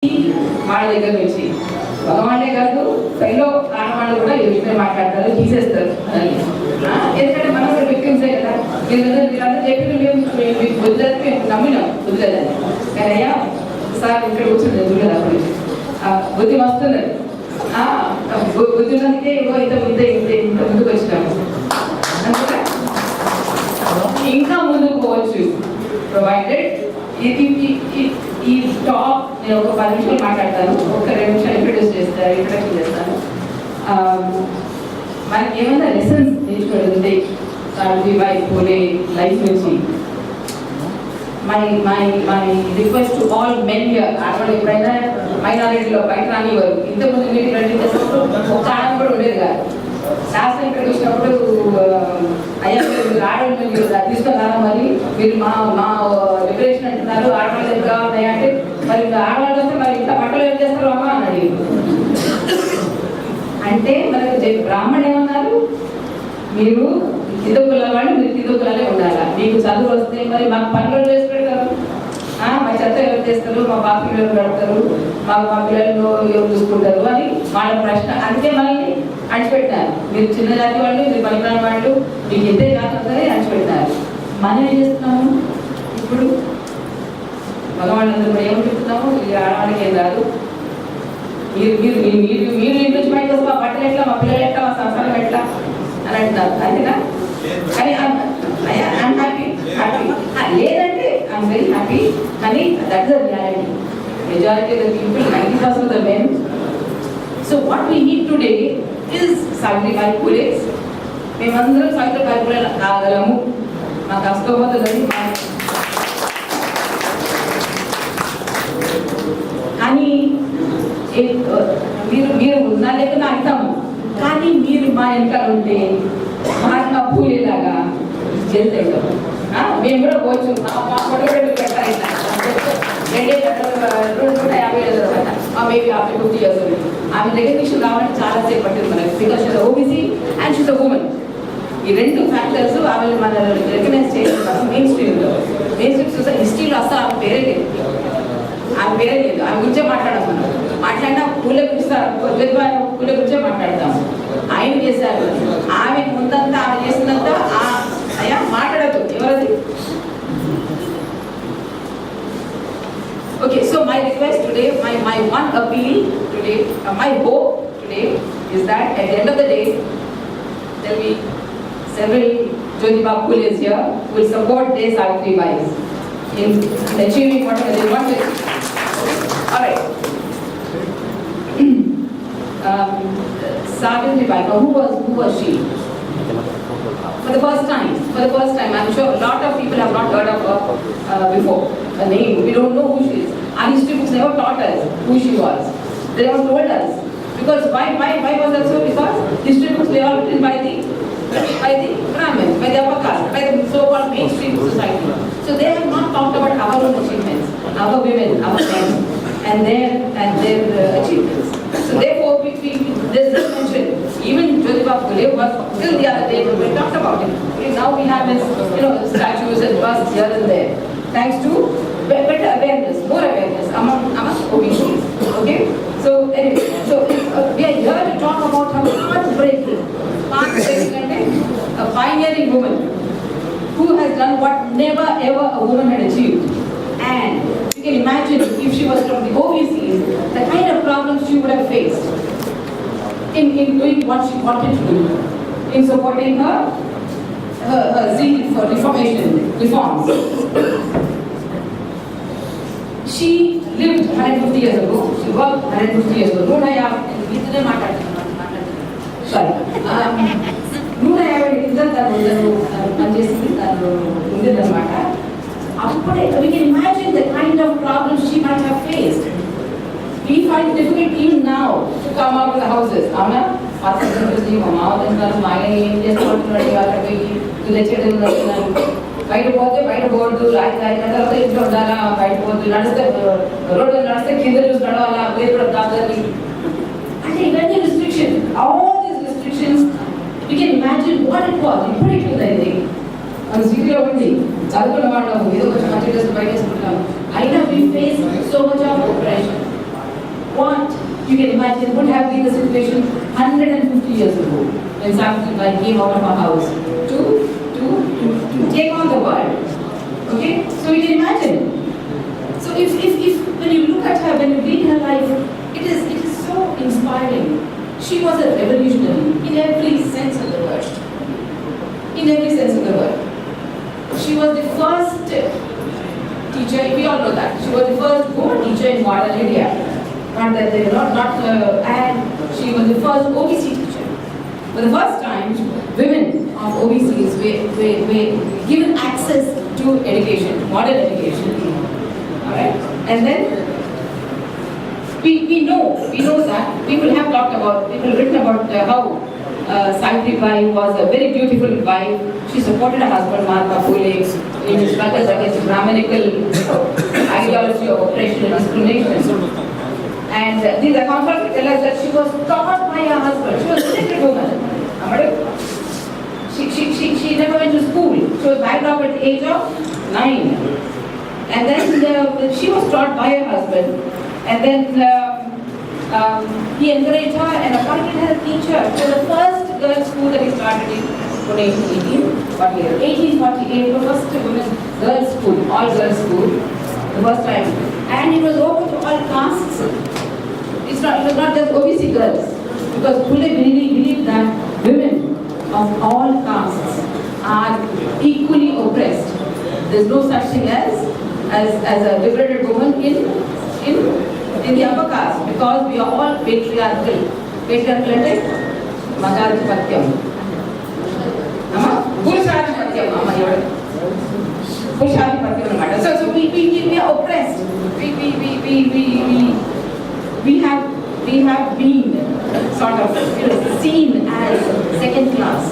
వాళ్ళ దగ్గర నుంచి భగవానే కాదు పైలో ఆడవాళ్ళు కూడా ఈ విషయమే మాట్లాడతారు, తీసేస్తారు. ఎందుకంటే మనం కూడా విక్టిమ్సే కదా. వీళ్ళందరూ చెప్పి మేము వదిలేదు, మేము నమ్మినాం వదిలేదని. కానీ అయ్యా సార్ ఇక్కడ కూర్చుంది చూడలేదు అప్పుడు బుద్ధి వస్తున్నది. బుద్ధి ఉన్నందుకే ఇంత ముందుకు వచ్చినాము. ఇంకా ముందుకు పోవచ్చు. ప్రొవైడెడ్ ఈ టాప్ నేను ఒక 10 నిమిషాలు మాట్లాడతాను, ఒక 2 నిమిషాలు ఇంట్రడక్షన్ చేస్తాను. మనకి ఏమైనా లెసన్స్ నేర్చుకుంటుంది సావిత్రిబాయి పూలే లైఫ్ నుంచి. My request to all men here, ఆడవాళ్ళు ఎప్పుడైనా మైనారిటీలో బయట రానివ్వరు. ఇంతకుముందు మీరు ప్రజెంట్ చేసినప్పుడు ఒక ఆడవాళ్ళు కూడా ఉండేది కాదు. శాస్త్రం ఇక్కడికి వచ్చినప్పుడు అయ్యా మీరు ఆడవాళ్ళు మీరు తీసుకున్నారా, మరి మీరు మా లిబరేషన్ అంటున్నారు, ఆడవాళ్ళు ఎంత ఉన్నాయా అంటే మరి ఆడవాళ్ళు వస్తే మరి ఇంత బట్టలు ఏం చేస్తారు అమ్మా అన్నది. అంటే మనకి బ్రాహ్మణులు ఏమన్నారు, మీరు కింద కులాల వాళ్ళు మీరు కింద కులాలే ఉండాలా, మీకు చదువు వస్తే మరి మాకు పనులు చేసి పెడతారు, మా చెత్త ఎవరు చేస్తారు, మా బాత్రూమ్ ఎవరు కడతారు, మా పిల్లలు ఎవరు చూసుకుంటారు అని వాళ్ళ ప్రశ్న. అందుకే మనల్ని అణిచిపెట్టారు. మీరు చిన్న జాతి వాళ్ళు, మీరు పనికిరాని వాళ్ళు, మీకు ఎంతే జాతి వస్తుంది అణిచిపెట్టారు. మనం ఏం చేస్తున్నాము ఇప్పుడు? భగవాన్ ఏమని చెప్తున్నాము, ఇది ఆడవాళ్ళకి ఏం రాదు, మీరు మీరు మీరు మీరు ఇంటి నుంచి బయటకు వస్తే మా బట్టలు ఎట్లా, మా పిల్లలు ఎట్లా, మా సంసారం ఎట్లా అని అంటున్నారు. అంతేనా? కానీ ఐఎమ్ హ్యాపీ లేదంటే ఐఎమ్ వెరీ హ్యాపీ. కానీ that is the reality. Majority of the people, 90% of the men. So what we need today is Savitribai Phule. మేమందరం సావిత్రిబాయి పూలే కాగలము. మాకు అస్తోమతలని కానీ మీరు ఉన్నా లేకుండా అంటాము. కానీ మీరు మా వెనకాల ఉంటే మహాత్మా పూలే లాగా చేస్తాడు. మేము కూడా పోవచ్చు. మా ఫోటోలు పెట్టాలి 250 తర్వాత మేబీ ఆఫ్టర్ 50 years ఆమె రికగ్నిషన్ రావాలంటే చాలాసేపు పట్టింది మనకి. Because she's OBC and she's women. ఈ 2 ఫ్యాక్టర్స్ ఆమెను మన రికగ్నైజ్ చేయడం మనం మెయిన్ స్ట్రీమ్లో సొసైటీ హిస్టరీలో అసలు ఆమె పేరే లేదు. ఆమె గురించే మాట్లాడాం. మనం మాట్లాడినా పూలే గురించి, పూలే గురించే మాట్లాడతాం. ఆయన చేశారు, ఆమె ముందంతా ఆమె చేసినంత అయ్యా మాట్లాడద్దు. ఎవరది? Okay, so my request today, my one appeal today, my hope today is that at the end of the day, there will be several Jyotiba Pules here who will support their Savitribais in achieving whatever they want to achieve. All right. Savitribai, who was she? For the first time, I'm sure a lot of people have not heard of her before. Her name, we don't know who she is. Our history books never taught us who she was. They never told us. Because why was that so? Because history books were all written by the Brahmins, by the upper caste, by the so-called mainstream society. So they have not talked about our own achievements, our women, our men, and their achievements. So therefore, there's this mention. Even Jyotiba Pule was till the other day we talked about it. Now we have his, statues and busts here and there, thanks to better awareness, more awareness among OBCs. Okay. So anyway, we are here to talk about her path-breaking, and a pioneering woman who has done what never ever a woman had achieved. And you can imagine if she was from the OBCs, the kind of problems she would have faced in doing what she wanted to do, in supporting her zeal for reforms. She lived 150 years ago. She worked 150 years ago. Sorry. 150 ఉండేదన్నమాట. అప్పుడే we can imagine the kind of problems she might have faced. We find it difficult even now to come out of the houses. అవునా? మా మామ తింటున్నారు, మా ఆయన ఏం చేసుకుంటున్నాడు, అక్కడికి తెచ్చేయడం బయట పోతే బయట పోవద్దు, తర్వాత ఇంట్లో ఉండాలా, బయట పోవద్దు, నడిస్తే రోడ్డు నడిస్తే కింద చూసి నడవాలా, వేరు దాదాపు అంటే ఇవన్నీ restriction. All these restrictions we can imagine what it was. ఇప్పుడు ఇట్లుంది మన సిటీలో ఉండి చదువుకున్న వాళ్ళము, ఏదో కొంచెం మంచి డ్రెస్ బయట వేసుకుంటాము, అయినా we face so much of oppression. You can imagine what have been the situation 150 years ago when Savithri came out of her house to take on the world. Okay? So you can imagine. So if when you look at her, when you read her life, it is so inspiring. She was a revolutionary in every sense of the word. In every sense of the word. She was the first teacher, we all know that. She was the first woman teacher in modern India. And she was the first OBC teacher. For the first time, women of OBCs were given access to education, modern education. Alright? And then we know that people have talked about, people written about how Savithri Bhai was a very beautiful wife. She supported her husband Mahatma Pule in his struggles against Brahminical ideology of oppression and discrimination. And these accounts also tell us that she was taught by her husband. She was a literate woman. She never went to school. She was married off at the age of 9. And then she was taught by her husband. And then he encouraged her and appointed her a teacher for the first girls' school that he started in Pune in 1848. The first girls' school, all girls' school, the first time. And it was open to all castes. It was not just OBC girls, because Pule believed that women of all castes are equally oppressed. There is no such thing as a liberated woman in the upper caste, because we are all patriarchal. Patriarchal అంటే మగాధిపత్యం. అమ్మా పురుషాధిపత్యం అమ్మ ఎవరు? పురుషాధిపత్యం అన్నమాట. So we are oppressed. We have been sort of seen as second class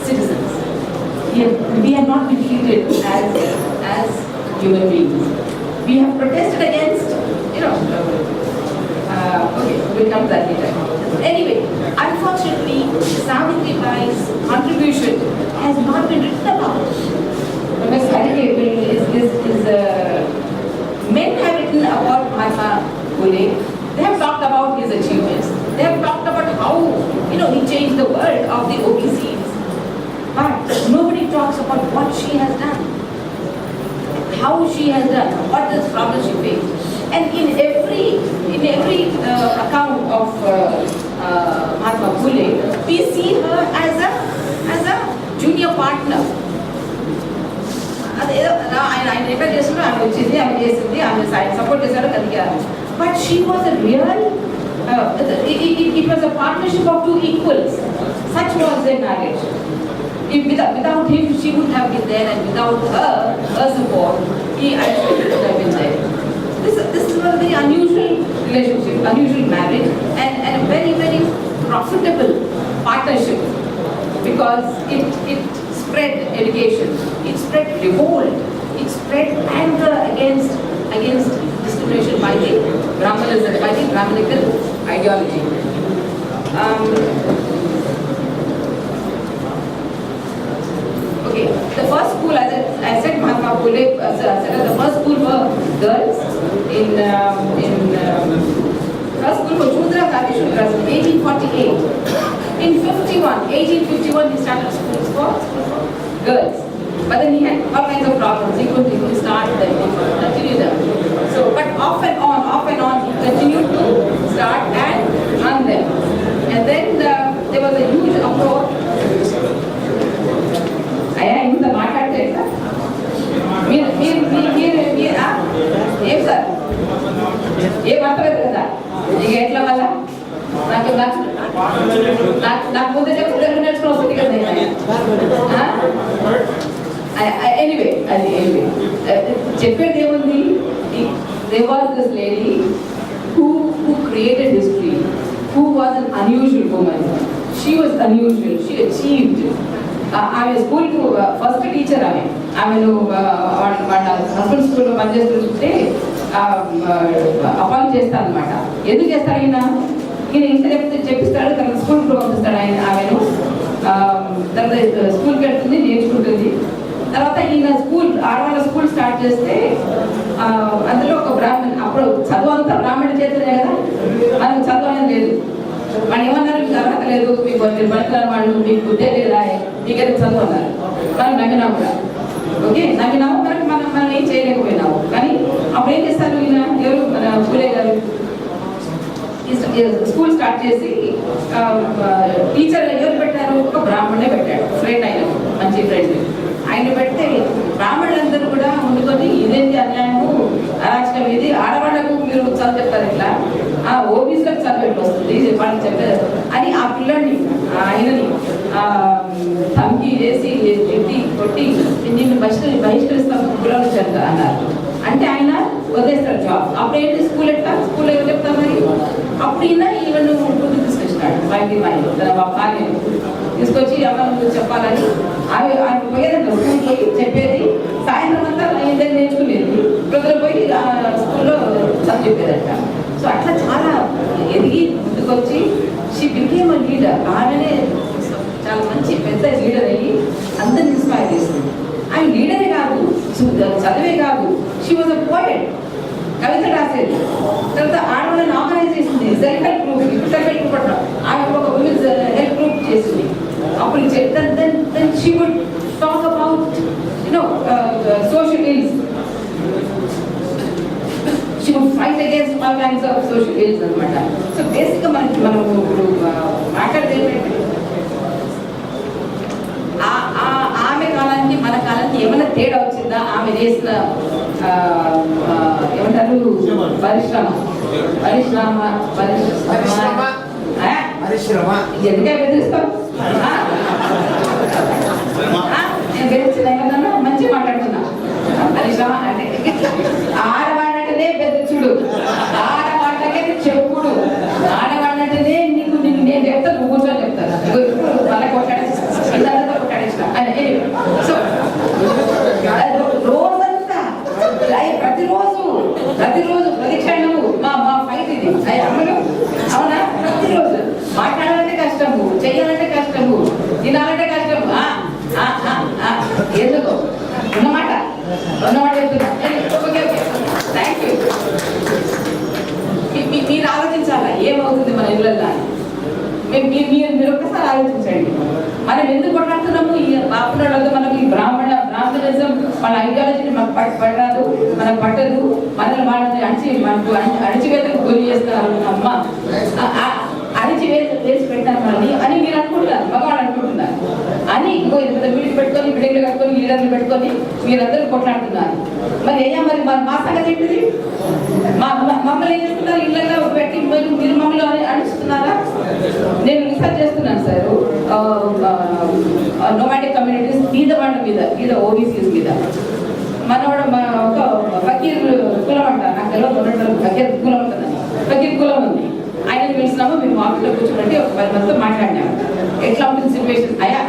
citizens. We have not been treated as human beings. We have protested against, okay, we'll come to that later. Anyway, unfortunately, Savithri Bhai's contribution has not been written about. Men have written about Mahatma Pule. They have talked about his achievements. They have talked about how, he changed the world of the OBCs. But nobody talks about what she has done. How she has done, what is problem she faced. And in every account of Mahatma Pule, we see her as a junior partner. But she was a real, it was a partnership of two equals. Such was their marriage. Without him, she wouldn't have been there, and without her support, he actually wouldn't have been there. This was a very unusual relationship, unusual marriage, and a very, very profitable partnership, because it spread education, it spread revolt, it spread anger against discrimination by the Brahmanism, by the Brahminical ideology. Okay, the first school, as I said, Mahatma Pule set up the first school for girls in first school for Judra Kadishul girls in 1848. In 1851, he started schools for girls. But then he had all kinds of problems. He couldn't start them, he couldn't continue them. So, but off and on, he continued to start and run them. And then there was a huge uproar. ఇంత మాట్లాడితే ఏం sir ఏం అర్థలేదు కదా ఇక ఎట్లా వల్ల నాకు ముందే చెప్తే నేర్చుకుని వస్తుంది కదా. ఎనీవే చెప్పేది ఏముంది, there was this lady who created history, who was an unusual woman. She was unusual. She achieved. ఆమె స్కూల్కు ఫస్ట్ టీచర్ ఆమెను వాళ్ళ హస్బెండ్ స్కూల్లో పనిచేస్తుంటే అపాయింట్ చేస్తాను అనమాట. ఎందుకు చేస్తారు ఈయన ఇంత చెప్పిస్తాడు, తర్వాత స్కూల్కి పంపిస్తాడు ఆమెను. తర్వాత స్కూల్కి వెళ్తుంది, నేర్చుకుంటుంది. తర్వాత ఈయన ఆడవాళ్ళ స్కూల్ స్టార్ట్ చేస్తే అందులో ఒక బ్రాహ్మణ్, అప్పుడు చదువు అంతా బ్రాహ్మణ చేతనే కదా, మనకు చదువు వాళ్ళు ఏమన్నారు, మీకు అర్హత లేదు, మీకు మీరు పడుతున్నారు వాళ్ళు, మీకు బుద్ధే లేదా, మీకైతే చదువు అన్నారు. మనం నమ్మినాము కూడా, ఓకే నమ్మినాము, మనం ఏం చేయలేకపోయినాము. కానీ అప్పుడు ఏం చేస్తారు ఈయన ఎవరు మన పూలే గారు స్కూల్ స్టార్ట్ చేసి టీచర్ ఎవరు పెట్టారు, ఒక బ్రాహ్మణే పెట్టాడు, ఫ్రెండ్ ఆయన మంచి ఫ్రెండ్. ఆయన పెడితే బ్రాహ్మణులందరూ కూడా ముందుకొని ఇదేంటి అన్యాయము, అరాచకం, ఇది ఆడవాళ్ళకు మీరు చదువు చెప్తారు ఇట్లా, ఓబీసీలకు చదువు ఎట్లా వస్తుంది వాళ్ళకి చెప్పారు అని ఆ పిల్లల్ని ఆయనని ధమ్కి చేసి తిట్టి కొట్టి నిన్ను బహిష్కరిస్తాం పిల్లలు చెప్తారు అన్నారు. అంటే ఆయన వదిలేస్తాడు జాబ్. అప్పుడు ఏంటి స్కూల్ ఎట్లా, స్కూల్ ఎవరు చెప్తారు మరి. అప్పుడు ఈవెన్ ముందు తీసుకొచ్చినాడు మైండ్ తన భార్య తీసుకొచ్చి అమ్మ చెప్పాలని ఆయన పోయేదంట, స్కూల్ పోయి చెప్పేది, సాయంత్రం అంతా ఏదైనా నేర్చుకునేది, ప్రజలు పోయి స్కూల్లో చదువు చెప్పేదంట. సో అట్లా చాలా ఎదిగి ముందుకొచ్చి షీ బికేమ్ అ లీడర్. ఆమెనే చాలా మంచి పెద్ద లీడర్ అయ్యి అందరిని ఇన్స్పైర్ చేస్తుంది. ఆమె లీడరే కాదు, చదివే కాదు, షీ వాజ్ అ పోయెట్, కవిత రాసేది. తర్వాత ఆడవాళ్ళని ఆర్గనైజ్ చేసింది, సెల్ఫ్ హెల్ప్ గ్రూప్, ఇప్పుడు సెల్ఫ్ హెల్ప్ గ్రూప్ అంటారు, ఆమె ఒక ఉమెన్స్ హెల్ప్ గ్రూప్ చేసింది. అప్పుడు then she would talk about social ills, she would fight against all kinds of social ills అనమాట. సో బేసిక్గా మనం ఇప్పుడు మాట్లాడేది ఏంటంటే ఆమె కాలానికి మన కాలానికి ఏమైనా తేడా వచ్చిందా, ఆమె చేసిన ఏమంటారు పరిశ్రమ ఎందుకే బెదిరిస్తాం, నేను బెదిరించిన ఏమన్నా మంచిగా మాట్లాడుతున్నా. పరిశ్రమ అంటే ఆడవాడంటేనే బెదిరించుడు, ఆడవాళ్ళకే చెప్పుడు, ఆడవాడంటేనే నీకు నేను చెప్తా, నువ్వు కూర్చొని చెప్తాను, వాళ్ళకి కొట్టాడేస్తా, సో రోజంతా ప్రతిరోజు ప్రతి క్షణము మా ఫైట్ ఇది అమ్మలు, అవునా? ప్రతిరోజు మాట్లాడాలంటే కష్టము, చెయ్యాలంటే కష్టము, తినాలంటే కష్టము. ఎందుకు ఉన్నమాట చెప్తున్నా. Okay thank you. మీరు ఆలోచించాలా ఏమవుతుంది మన ఇళ్ళల్లో. మీరు ఒక్కసారి ఆలోచించండి, మనం ఎందుకు కొట్లాడుతున్నాము. ఈ బాపునాడు మనకు ఈ బ్రాహ్మణిజం మన ఐడియాలజీని మనకు పడరాదు, మనకు పట్టదు, వాళ్ళని అణచివేతకు గురి చేస్తున్నారు. అమ్మ వేసి పెట్టారు మనల్ని అని మీరు అనుకుంటున్నారు, మగవాళ్ళు అనుకుంటున్నారు అని. ఇంకో బిల్డింగ్ పెట్టుకొని బిల్డింగ్లు కట్టుకొని లీడర్లు పెట్టుకొని మీరందరూ కొట్లాడుతున్నారు. మరి అయ్యా మరి మా సంగతి ఏంటిది? మమ్మల్ని ఏం చేస్తున్నారు, ఇళ్ళల్లో పెట్టి మీరు మమ్మల్ని అణిస్తున్నారా? నేను రీసెర్చ్ చేస్తున్నాను సార్, నోమాటిక్ కమ్యూనిటీస్ మీద ఓబీసీస్ మీద. మనవాడు ఒక ఫకీర్ కులం అంటారు, నాకు తెలియదు ఫకీర్ కులం ఉంటుందని. ఫకీర్ కులం ఉంది, ఆయన పిలిచినాము, మేము ఆఫీస్లో కూర్చోబెట్టి ఒక 10 మందితో మాట్లాడినాము. ఎట్లా ఉంటుంది సిచ్యువేషన్ అయ్యా